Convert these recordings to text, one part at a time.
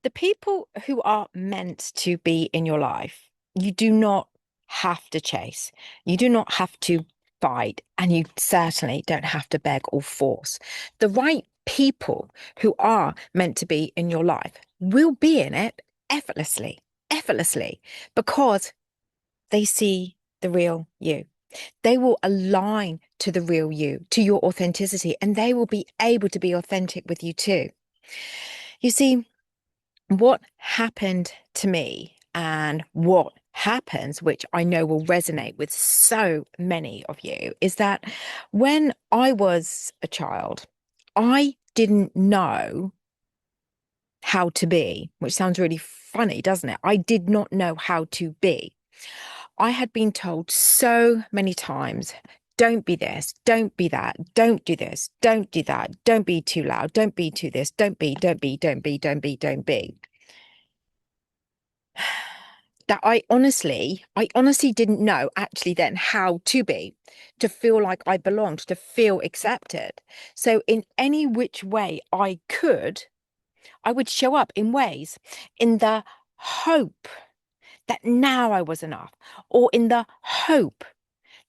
The people who are meant to be in your life, you do not have to chase. You do not have to fight, and you certainly don't have to beg or force. The right people who are meant to be in your life will be in it effortlessly, because they see the real you. They will align to the real you, to your authenticity, and they will be able to be authentic with you too. You see, what happened to me and what happens, which I know will resonate with so many of you, is that when I was a child, I didn't know how to be, which sounds really funny, doesn't it? I did not know how to be. I had been told so many times, don't be this, don't be that, don't do this, don't do that, don't be too loud, don't be too this, don't be. That I honestly didn't know actually then how to be, to feel like I belonged, to feel accepted. So in any which way I could, I would show up in ways in the hope that now I was enough, or in the hope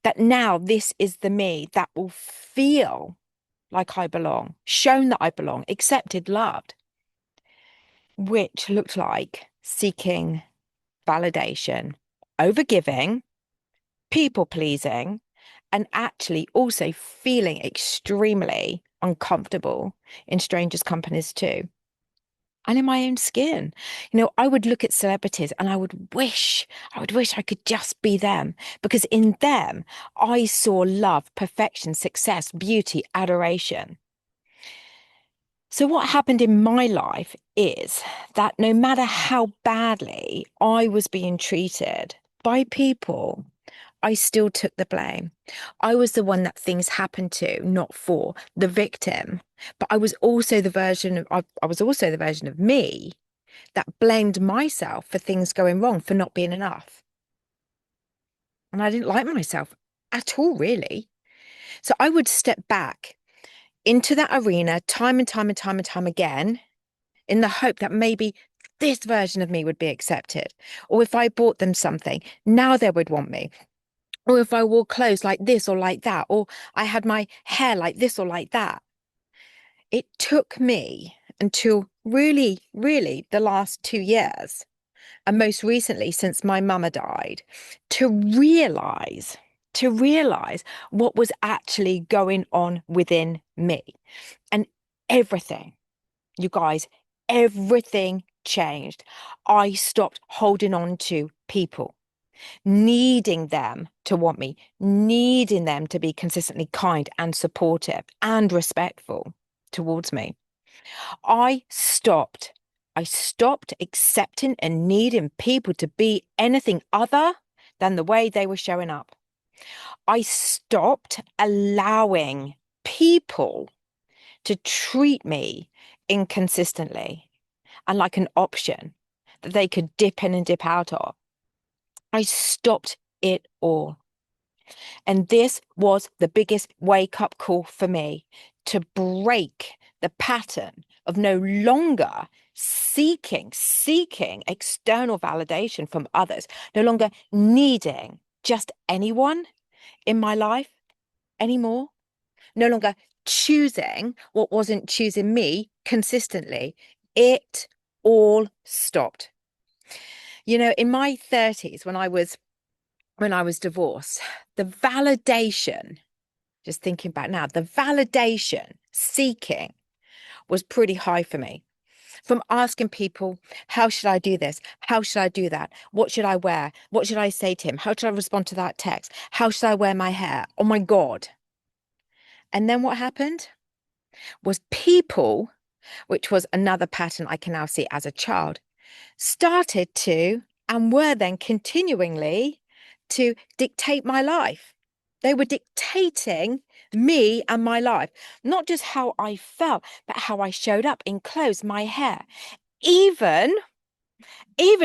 that now this is the me that will feel like I belong, shown that I belong, accepted, loved, which looked like seeking validation, overgiving, people pleasing, and actually also feeling extremely uncomfortable in strangers' companies too. And in my own skin. I would look at celebrities and I would wish I could just be them, because in them, I saw love, perfection, success, beauty, adoration. So what happened in my life is that no matter how badly I was being treated by people, I still took the blame. I was the one that things happened to, not for the victim. But I was also the version of me that blamed myself for things going wrong, for not being enough. And I didn't like myself at all, really. So I would step back into that arena time and time and time and time again, in the hope that maybe this version of me would be accepted. Or if I bought them something, now they would want me. Or if I wore clothes like this or like that, or I had my hair like this or like that. It took me until really the last 2 years, and most recently since my mama died, to realize what was actually going on within me. And everything, you guys, everything changed. I stopped holding on to people, needing them to want me, needing them to be consistently kind and supportive and respectful towards me. I stopped. I stopped accepting and needing people to be anything other than the way they were showing up. I stopped allowing people to treat me inconsistently and like an option that they could dip in and dip out of. I stopped it all. And this was the biggest wake up call for me, to break the pattern of no longer seeking external validation from others, no longer needing just anyone in my life anymore, no longer choosing what wasn't choosing me consistently. It all stopped. In my 30s, when I was divorced, the validation, just thinking back now, the validation seeking was pretty high for me. From asking people, how should I do this? How should I do that? What should I wear? What should I say to him? How should I respond to that text? How should I wear my hair? Oh my God. And then what happened was people, which was another pattern I can now see as a child, started to and were then continuingly to dictate my life. They were dictating me and my life, not just how I felt, but how I showed up in clothes, my hair, even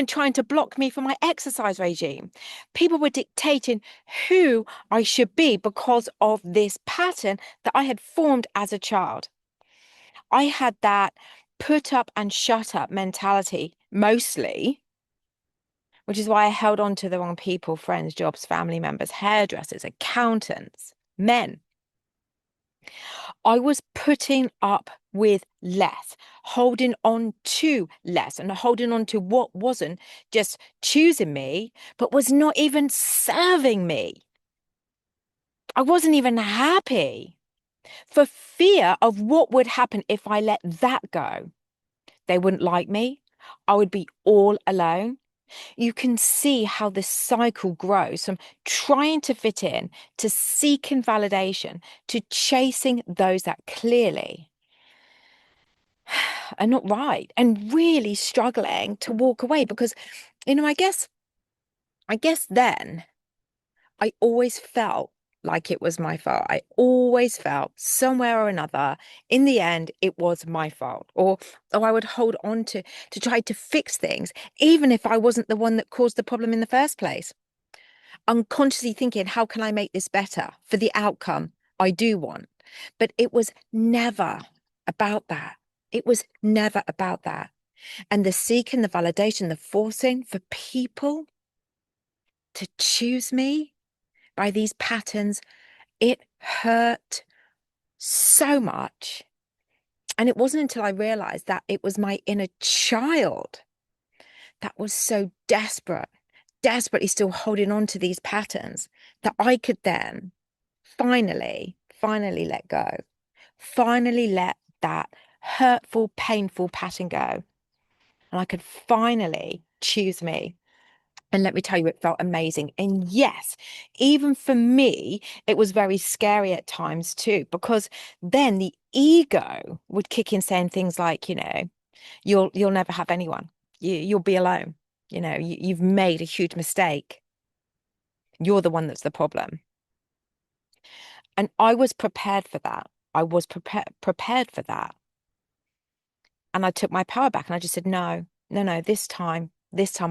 trying to block me from my exercise regime. People were dictating who I should be because of this pattern that I had formed as a child. I had that put up and shut up mentality mostly, which is why I held on to the wrong people, friends, jobs, family members, hairdressers, accountants, men. I was putting up with less, holding on to less, and holding on to what wasn't just choosing me, but was not even serving me. I wasn't even happy for fear of what would happen if I let that go. They wouldn't like me. I would be all alone. You can see how this cycle grows from trying to fit in, to seeking validation, to chasing those that clearly are not right, and really struggling to walk away because, I guess then I always felt like it was my fault. I always felt somewhere or another, in the end, it was my fault. Or I would hold on to try to fix things, even if I wasn't the one that caused the problem in the first place. Unconsciously thinking, how can I make this better for the outcome I do want? But it was never about that. It was never about that. And the seeking, the validation, the forcing for people to choose me by these patterns, it hurt so much. And it wasn't until I realized that it was my inner child that was so desperately still holding on to these patterns, that I could then finally let go, finally let that hurtful, painful pattern go. And I could finally choose me. And let me tell you, it felt amazing. And yes, even for me, it was very scary at times too, because then the ego would kick in saying things like, you'll never have anyone. You'll be alone. You've made a huge mistake. You're the one that's the problem. And I was prepared for that. I was prepared for that. And I took my power back and I just said, no, this time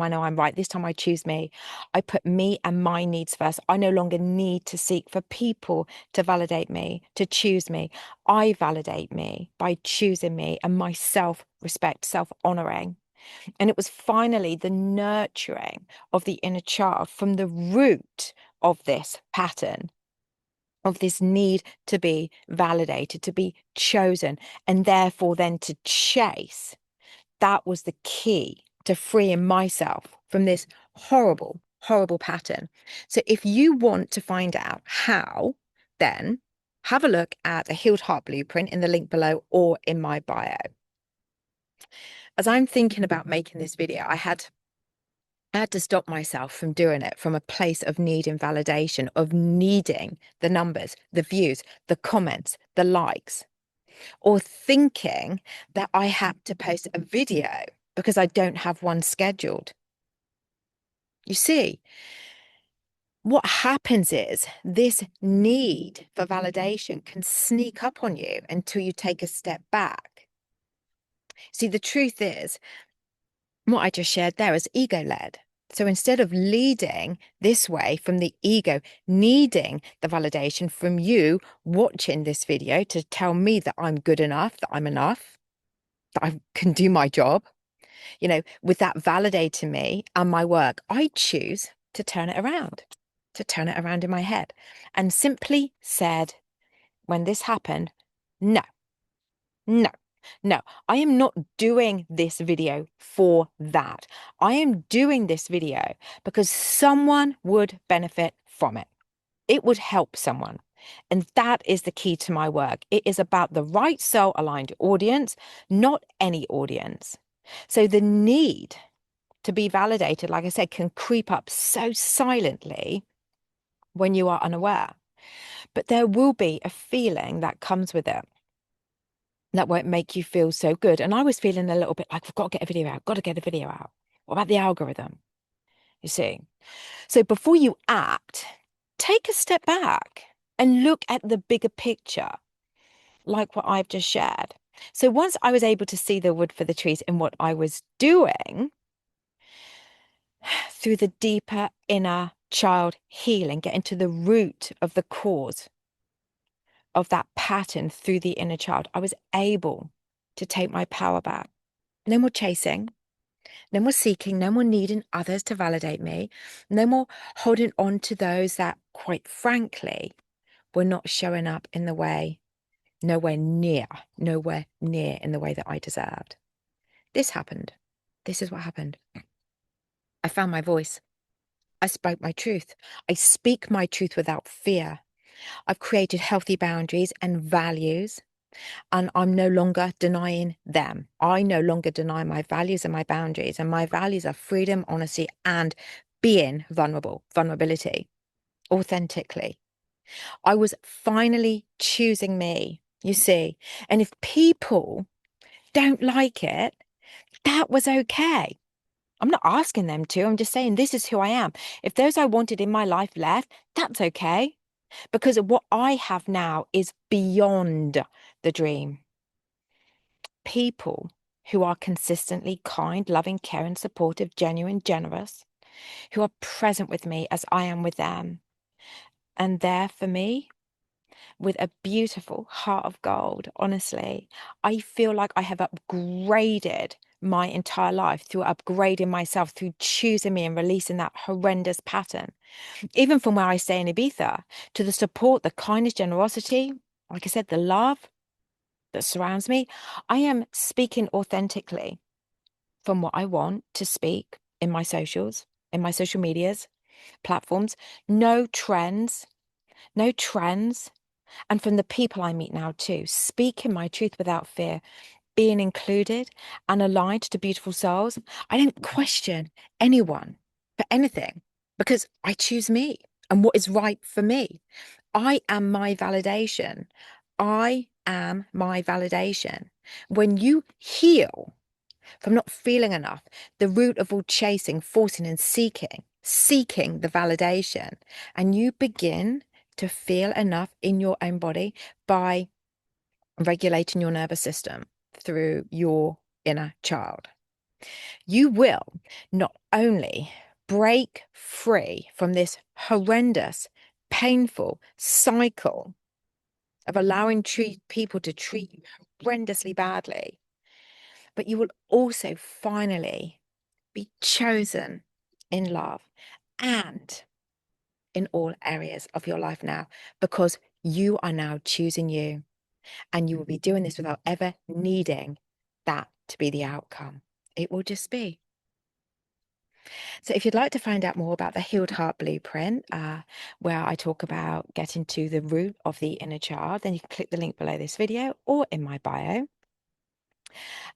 I know I'm right. This time I choose me. I put me and my needs first. I no longer need to seek for people to validate me, to choose me. I validate me by choosing me and my self-respect, self-honoring. And it was finally the nurturing of the inner child from the root of this pattern, of this need to be validated, to be chosen, and therefore then to chase. That was the key to freeing myself from this horrible, horrible pattern. So if you want to find out how, then have a look at the Healed Heart Blueprint in the link below or in my bio. As I'm thinking about making this video, I had to stop myself from doing it from a place of need and validation, of needing the numbers, the views, the comments, the likes, or thinking that I had to post a video because I don't have one scheduled. You see, what happens is this need for validation can sneak up on you until you take a step back. See, the truth is, what I just shared there is ego-led. So instead of leading this way from the ego, needing the validation from you watching this video to tell me that I'm good enough, that I'm enough, that I can do my job, with that validating me and my work, I choose to turn it around in my head, and simply said, when this happened, no, no, no, I am not doing this video for that. I am doing this video because someone would benefit from it. It would help someone. And that is the key to my work. It is about the right soul-aligned audience, not any audience. So the need to be validated, like I said, can creep up so silently when you are unaware. But there will be a feeling that comes with it that won't make you feel so good. And I was feeling a little bit like, we've got to get a video out, got to get a video out. What about the algorithm? You see? So before you act, take a step back and look at the bigger picture, like what I've just shared. So once I was able to see the wood for the trees in what I was doing, through the deeper inner child healing, getting to the root of the cause of that pattern through the inner child, I was able to take my power back. No more chasing, no more seeking, no more needing others to validate me, no more holding on to those that, quite frankly, were not showing up in the way, nowhere near in the way that I deserved. This happened. This is what happened. I found my voice. I spoke my truth. I speak my truth without fear. I've created healthy boundaries and values, and I'm no longer denying them. I no longer deny my values and my boundaries, and my values are freedom, honesty, and being vulnerable, vulnerability, authentically. I was finally choosing me, you see. And if people don't like it, that was okay. I'm not asking them to. I'm just saying this is who I am. If those I wanted in my life left, that's okay. Because what I have now is beyond the dream. People who are consistently kind, loving, caring, supportive, genuine, generous, who are present with me as I am with them, and there for me with a beautiful heart of gold. Honestly, I feel like I have upgraded my entire life through upgrading myself, through choosing me and releasing that horrendous pattern. Even from where I stay in Ibiza, to the support, the kindness, generosity, like I said, the love that surrounds me, I am speaking authentically from what I want to speak in my socials, in my social medias, platforms. No trends, no trends. And from the people I meet now too, speaking my truth without fear, being included and aligned to beautiful souls. I don't question anyone for anything because I choose me and what is right for me. I am my validation. I am my validation. When you heal from not feeling enough, the root of all chasing, forcing, and seeking the validation, and you begin to feel enough in your own body by regulating your nervous system through your inner child, you will not only break free from this horrendous, painful cycle of allowing people to treat you horrendously badly, but you will also finally be chosen in love and in all areas of your life now, because you are now choosing you, and you will be doing this without ever needing that to be the outcome. It will just be. So if you'd like to find out more about the Healed Heart Blueprint, where I talk about getting to the root of the inner child, then you can click the link below this video or in my bio.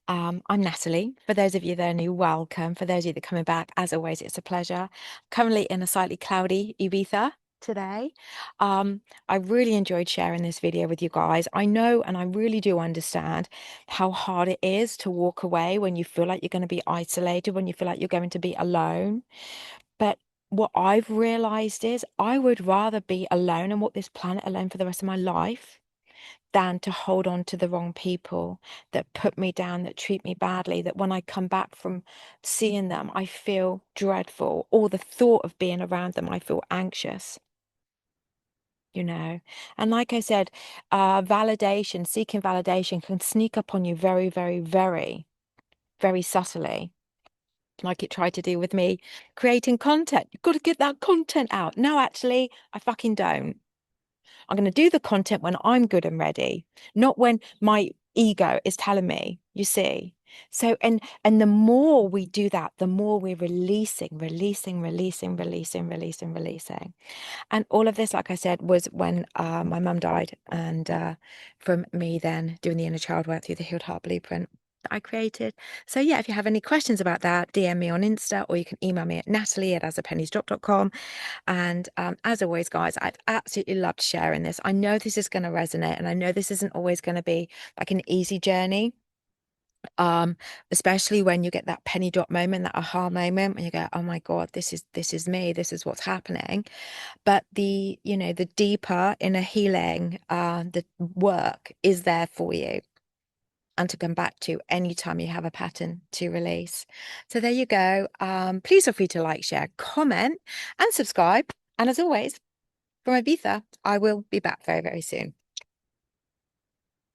I'm Natalie. For those of you that are new, welcome. For those of you that are coming back, as always, it's a pleasure. Currently in a slightly cloudy Ibiza today. I really enjoyed sharing this video with you guys. I know, and I really do understand how hard it is to walk away when you feel like you're going to be isolated, when you feel like you're going to be alone. But what I've realized is I would rather be alone and walk this planet alone for the rest of my life than to hold on to the wrong people that put me down, that treat me badly, that when I come back from seeing them, I feel dreadful, or the thought of being around them, I feel anxious, you know. And like I said, validation, seeking validation can sneak up on you very, very, very, very subtly, like it tried to do with me creating content. You've got to get that content out. No, actually, I fucking don't. I'm going to do the content when I'm good and ready, not when my ego is telling me, you see. So, and the more we do that, the more we're releasing. And all of this, like I said, was when my mum died, and from me then doing the inner child work through the Healed Heart Blueprint that I created. So yeah, if you have any questions about that, DM me on Insta, or you can email me at natalie@asapennysdrop.com. And as always, guys, I've absolutely loved sharing this. I know this is going to resonate, and I know this isn't always going to be like an easy journey. Especially when you get that penny drop moment, that aha moment, when you go, oh my God, this is me, this is what's happening. But the deeper inner healing, the work is there for you, and to come back to anytime you have a pattern to release. So there you go. Please feel free to like, share, comment, and subscribe. And as always, from Ibiza, I will be back very, very soon.